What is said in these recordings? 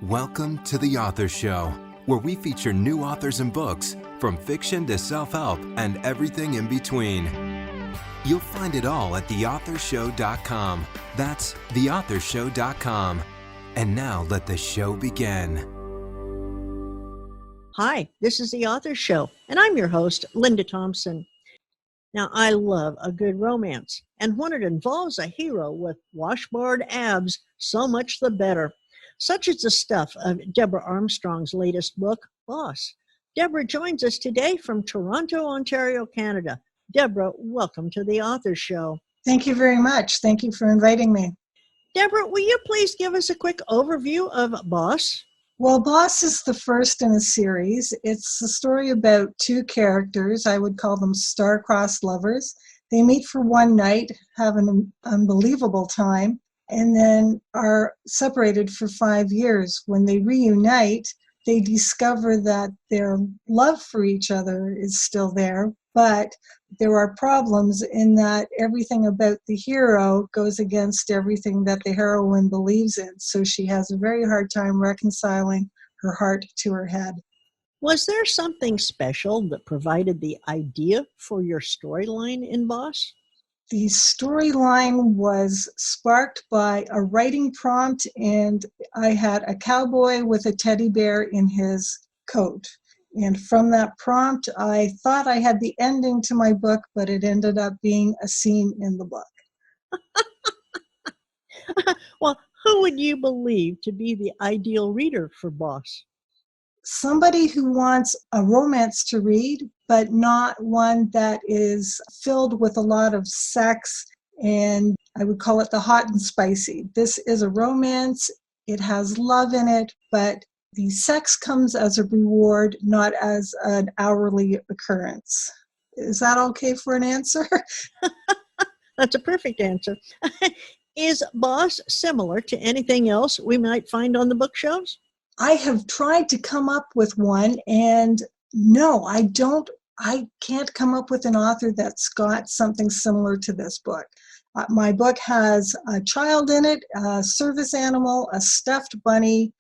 Welcome to The Author Show, where we feature new authors and books, from fiction to self-help and everything in between. You'll find it all at theauthorshow.com. That's theauthorshow.com. And now let the show begin. Hi, this is The Author Show, and I'm your host, Linda Thompson. Now, I love a good romance, and when it involves a hero with washboard abs, so much the better. Such is the stuff of Deborah Armstrong's latest book, Boss. Deborah joins us today from Toronto, Ontario, Canada. Deborah, welcome to The Author Show. Thank you very much. Thank you for inviting me. Deborah, will you please give us a quick overview of Boss? Well, Boss is the first in a series. It's a story about two characters. I would call them star-crossed lovers. They meet for one night, have an unbelievable time, and then are separated for 5 years. When they reunite, they discover that their love for each other is still there, but there are problems in that everything about the hero goes against everything that the heroine believes in. So she has a very hard time reconciling her heart to her head. Was there something special that provided the idea for your storyline in Boss? The storyline was sparked by a writing prompt, and I had a cowboy with a teddy bear in his coat. And from that prompt, I thought I had the ending to my book, but it ended up being a scene in the book. Well, who would you believe to be the ideal reader for Boss? Somebody who wants a romance to read, but not one that is filled with a lot of sex, and I would call it the hot and spicy. This is a romance. It has love in it, but the sex comes as a reward, not as an hourly occurrence. Is that okay for an answer? That's a perfect answer. Is Boss similar to anything else we might find on the bookshelves? I have tried to come up with one, and no, I can't come up with an author that's got something similar to this book. My book has a child in it, a service animal, a stuffed bunny,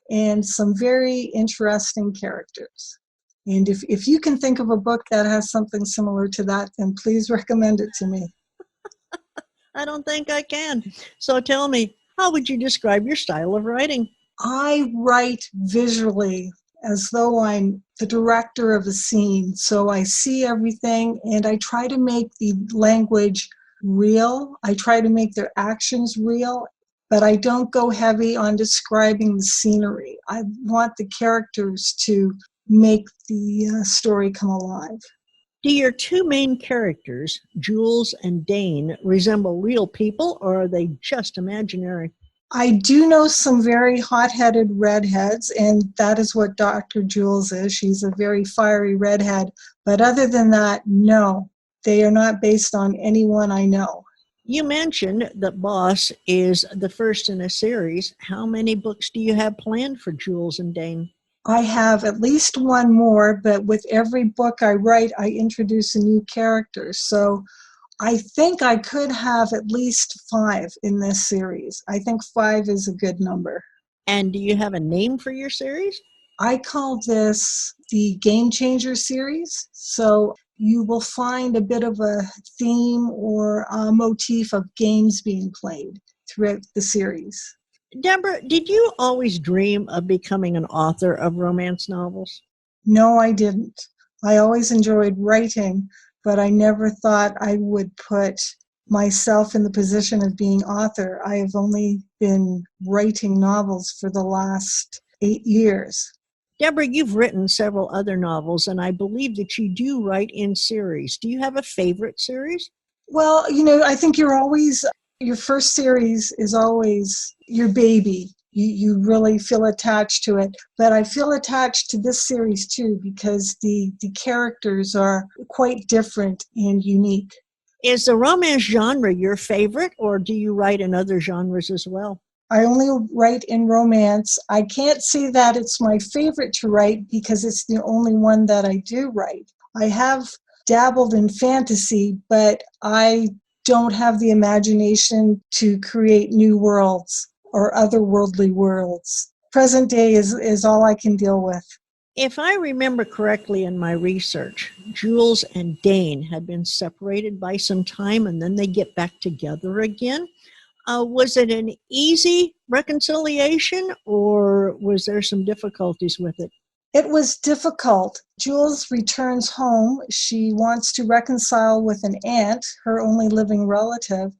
and some very interesting characters. And if you can think of a book that has something similar to that, then please recommend it to me. I don't think I can. So tell me, how would you describe your style of writing? I write visually as though I'm the director of a scene. So I see everything, and I try to make the language real. I try to make their actions real, but I don't go heavy on describing the scenery. I want the characters to make the story come alive. Do your two main characters, Jules and Dane, resemble real people, or are they just imaginary? I do know some very hot-headed redheads, and that is what Dr. Jules is. She's a very fiery redhead. But other than that, no, they are not based on anyone I know. You mentioned that Boss is the first in a series. How many books do you have planned for Jules and Dane? I have at least one more, but with every book I write, I introduce a new character. So I think I could have at least 5 in this series. I think 5 is a good number. And do you have a name for your series? I call this the Game Changer series. So you will find a bit of a theme or a motif of games being played throughout the series. Deborah, did you always dream of becoming an author of romance novels? No, I didn't. I always enjoyed writing, but I never thought I would put myself in the position of being author. I have only been writing novels for the last 8 years. Deborah, you've written several other novels, and I believe that you do write in series. Do you have a favorite series? Well, I think your first series is always your baby. You really feel attached to it. But I feel attached to this series too, because the characters are quite different and unique. Is the romance genre your favorite, or do you write in other genres as well? I only write in romance. I can't say that it's my favorite to write because it's the only one that I do write. I have dabbled in fantasy, but I don't have the imagination to create new worlds or otherworldly worlds. Present day is all I can deal with. If I remember correctly in my research, Jules and Dane had been separated by some time and then they get back together again. Was it an easy reconciliation or was there some difficulties with it? It was difficult. Jules returns home. She wants to reconcile with an aunt, her only living relative,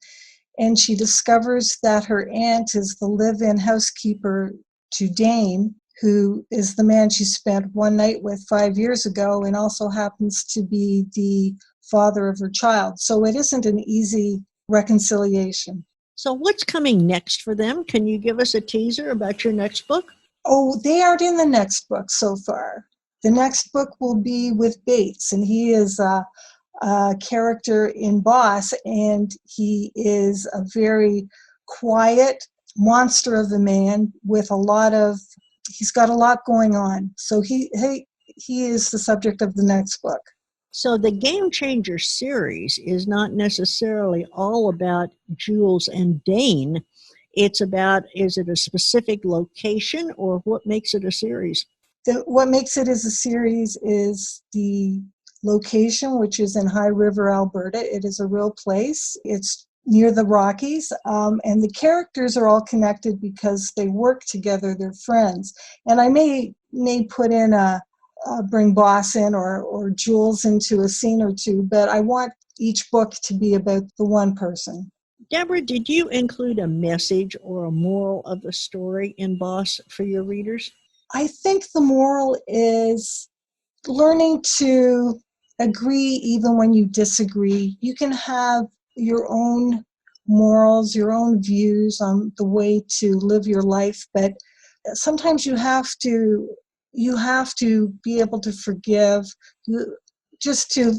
and she discovers that her aunt is the live-in housekeeper to Dane, who is the man she spent one night with 5 years ago and also happens to be the father of her child. So it isn't an easy reconciliation. So, what's coming next for them? Can you give us a teaser about your next book? Oh, they aren't in the next book so far. The next book will be with Bates, and he is a character in Boss, and he is a very quiet monster of a man with he's got a lot going on. So he is the subject of the next book. So, the Game Changer series is not necessarily all about Jules and Dane. It's about, is it a specific location or what makes it a series? What makes it as a series is the location, which is in High River, Alberta. It is a real place. It's near the Rockies, and the characters are all connected because they work together. They're friends. And I may put in bring Boss in or Jules into a scene or two, but I want each book to be about the one person. Deborah, did you include a message or a moral of the story in Boss for your readers? I think the moral is learning to agree even when you disagree. You can have your own morals, your own views on the way to live your life, but sometimes you have to be able to forgive. Just to,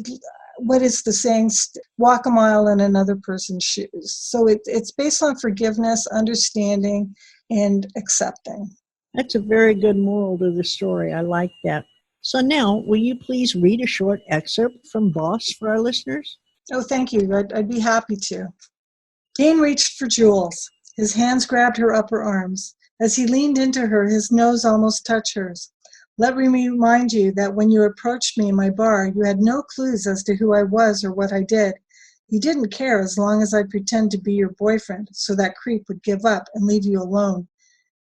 what is the saying, walk a mile in another person's shoes. So it's based on forgiveness, understanding, and accepting. That's a very good moral to the story. I like that. So now, will you please read a short excerpt from Boss for our listeners? Oh, thank you. I'd be happy to. Dane reached for Jules. His hands grabbed her upper arms. As he leaned into her, his nose almost touched hers. Let me remind you that when you approached me in my bar, you had no clues as to who I was or what I did. You didn't care as long as I'd pretend to be your boyfriend, so that creep would give up and leave you alone.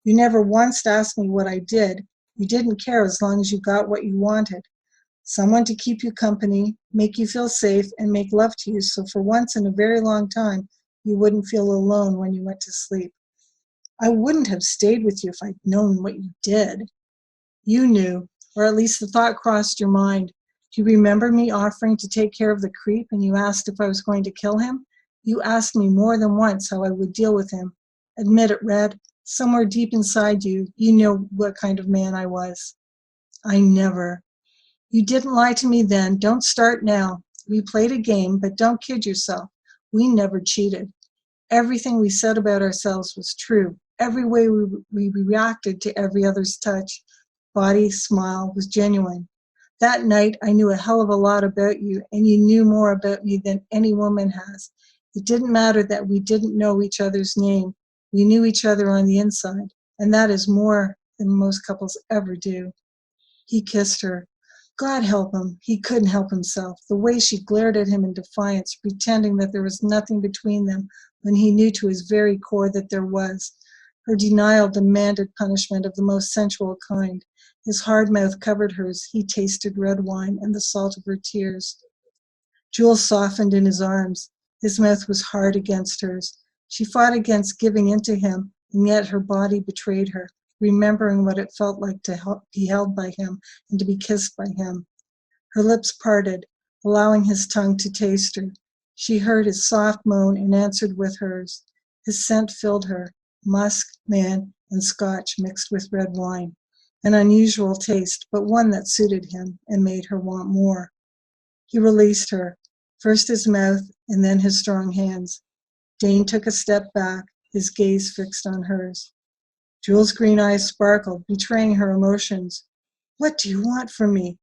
You never once asked me what I did. You didn't care as long as you got what you wanted. Someone to keep you company, make you feel safe, and make love to you, so for once in a very long time, you wouldn't feel alone when you went to sleep. I wouldn't have stayed with you if I'd known what you did. You knew, or at least the thought crossed your mind. Do you remember me offering to take care of the creep and you asked if I was going to kill him? You asked me more than once how I would deal with him. Admit it, Red. Somewhere deep inside you, you know what kind of man I was. I never. You didn't lie to me then. Don't start now. We played a game, but don't kid yourself. We never cheated. Everything we said about ourselves was true. Every way we reacted to every other's touch, body, smile was genuine. That night, I knew a hell of a lot about you, and you knew more about me than any woman has. It didn't matter that we didn't know each other's name. We knew each other on the inside, and that is more than most couples ever do. He kissed her. God help him, he couldn't help himself. The way she glared at him in defiance, pretending that there was nothing between them, when he knew to his very core that there was. Her denial demanded punishment of the most sensual kind. His hard mouth covered hers. He tasted red wine and the salt of her tears. Jules softened in his arms. His mouth was hard against hers. She fought against giving in to him, and yet her body betrayed her, remembering what it felt like to be held by him and to be kissed by him. Her lips parted, allowing his tongue to taste her. She heard his soft moan and answered with hers. His scent filled her, musk, man, and Scotch mixed with red wine. An unusual taste, but one that suited him and made her want more. He released her, first his mouth and then his strong hands. Dane took a step back, his gaze fixed on hers. Jules' green eyes sparkled, betraying her emotions. What do you want from me?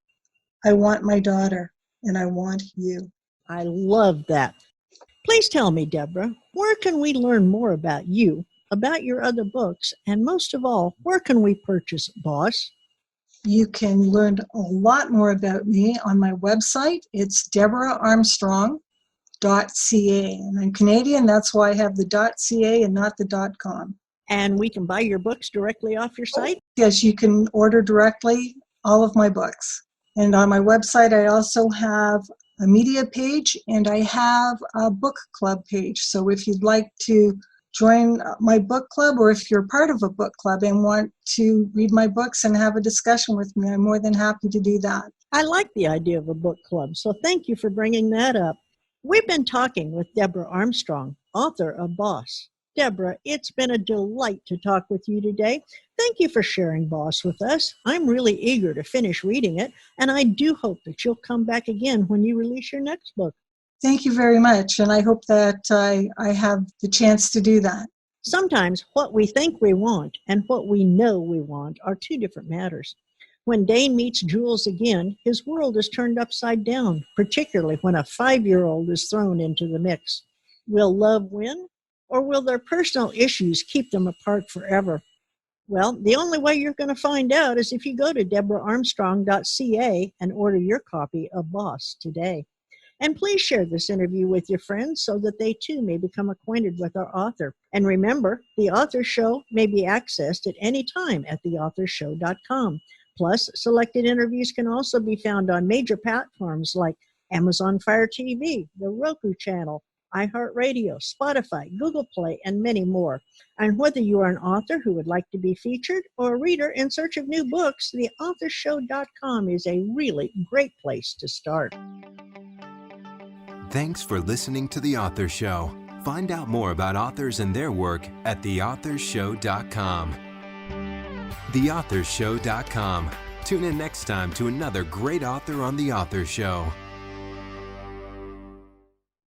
I want my daughter, and I want you. I love that. Please tell me, Deborah, where can we learn more about you about your other books, and most of all, where can we purchase, boss? You can learn a lot more about me on my website. It's deboraharmstrong.ca. And I'm Canadian, that's why I have the .ca and not the .com. And we can buy your books directly off your site? Yes, you can order directly all of my books. And on my website, I also have a media page and I have a book club page. So if you'd like to join my book club, or if you're part of a book club and want to read my books and have a discussion with me, I'm more than happy to do that. I like the idea of a book club, so thank you for bringing that up. We've been talking with Deborah Armstrong, author of Boss. Deborah, it's been a delight to talk with you today. Thank you for sharing Boss with us. I'm really eager to finish reading it, and I do hope that you'll come back again when you release your next book. Thank you very much, and I hope that I have the chance to do that. Sometimes what we think we want and what we know we want are two different matters. When Dane meets Jules again, his world is turned upside down, particularly when a 5-year-old is thrown into the mix. Will love win, or will their personal issues keep them apart forever? Well, the only way you're going to find out is if you go to deboraharmstrong.ca and order your copy of Boss today. And please share this interview with your friends so that they too may become acquainted with our author. And remember, The Author Show may be accessed at any time at theauthorshow.com. Plus, selected interviews can also be found on major platforms like Amazon Fire TV, the Roku channel, iHeartRadio, Spotify, Google Play, and many more. And whether you are an author who would like to be featured or a reader in search of new books, theauthorshow.com is a really great place to start. Thanks for listening to The Author Show. Find out more about authors and their work at theauthorshow.com. theauthorshow.com. Tune in next time to another great author on The Author Show.